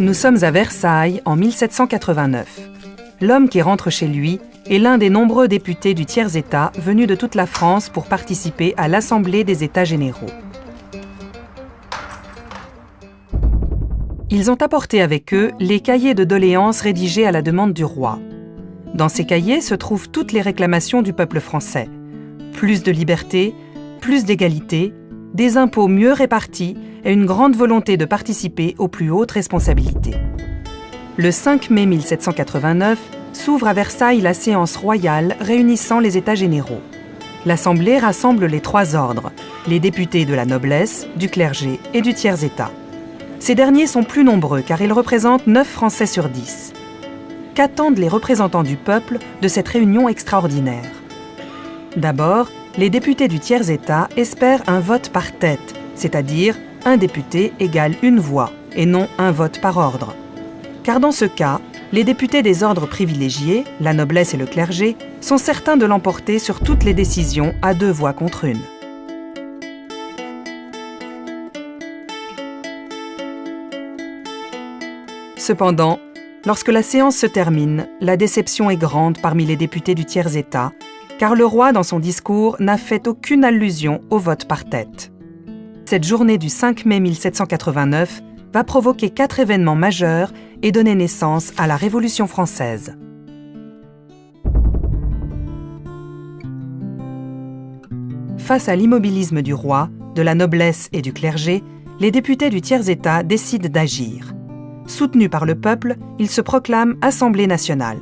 Nous sommes à Versailles en 1789. L'homme qui rentre chez lui est l'un des nombreux députés du tiers-État venus de toute la France pour participer à l'Assemblée des États généraux. Ils ont apporté avec eux les cahiers de doléances rédigés à la demande du roi. Dans ces cahiers se trouvent toutes les réclamations du peuple français. Plus de liberté, plus d'égalité, des impôts mieux répartis et une grande volonté de participer aux plus hautes responsabilités. Le 5 mai 1789 s'ouvre à Versailles la séance royale réunissant les États généraux. L'Assemblée rassemble les trois ordres, les députés de la noblesse, du clergé et du tiers-État. Ces derniers sont plus nombreux car ils représentent 9 Français sur 10. Qu'attendent les représentants du peuple de cette réunion extraordinaire? D'abord, les députés du tiers-État espèrent un vote par tête, c'est-à-dire un député égale une voix, et non un vote par ordre. Car dans ce cas, les députés des ordres privilégiés, la noblesse et le clergé, sont certains de l'emporter sur toutes les décisions à 2 voix contre 1. Cependant, lorsque la séance se termine, la déception est grande parmi les députés du tiers-État, car le roi, dans son discours, n'a fait aucune allusion au vote par tête. Cette journée du 5 mai 1789 va provoquer 4 événements majeurs et donner naissance à la Révolution française. Face à l'immobilisme du roi, de la noblesse et du clergé, les députés du tiers-État décident d'agir. Soutenus par le peuple, ils se proclament Assemblée nationale.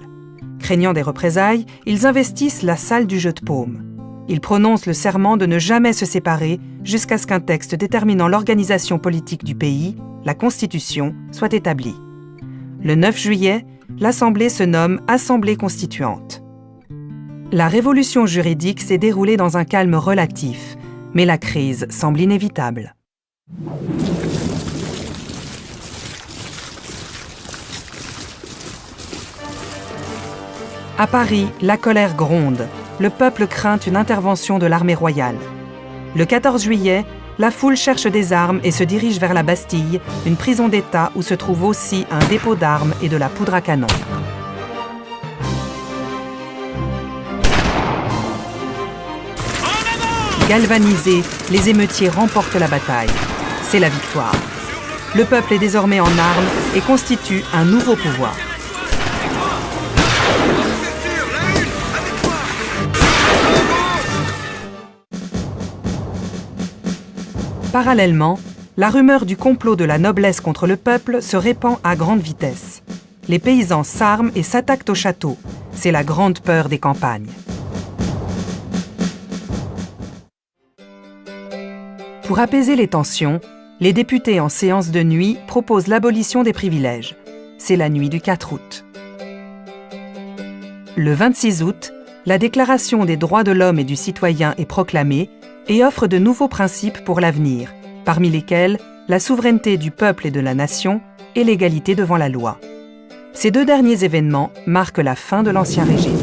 Craignant des représailles, ils investissent la salle du jeu de paume. Ils prononcent le serment de ne jamais se séparer jusqu'à ce qu'un texte déterminant l'organisation politique du pays, la Constitution, soit établi. Le 9 juillet, l'Assemblée se nomme Assemblée constituante. La révolution juridique s'est déroulée dans un calme relatif, mais la crise semble inévitable. À Paris, la colère gronde. Le peuple craint une intervention de l'armée royale. Le 14 juillet, la foule cherche des armes et se dirige vers la Bastille, une prison d'État où se trouve aussi un dépôt d'armes et de la poudre à canon. Galvanisés, les émeutiers remportent la bataille. C'est la victoire. Le peuple est désormais en armes et constitue un nouveau pouvoir. Parallèlement, la rumeur du complot de la noblesse contre le peuple se répand à grande vitesse. Les paysans s'arment et s'attaquent au château. C'est la grande peur des campagnes. Pour apaiser les tensions, les députés en séance de nuit proposent l'abolition des privilèges. C'est la nuit du 4 août. Le 26 août, la Déclaration des droits de l'homme et du citoyen est proclamée et offre de nouveaux principes pour l'avenir, parmi lesquels la souveraineté du peuple et de la nation et l'égalité devant la loi. Ces 2 derniers événements marquent la fin de l'Ancien Régime.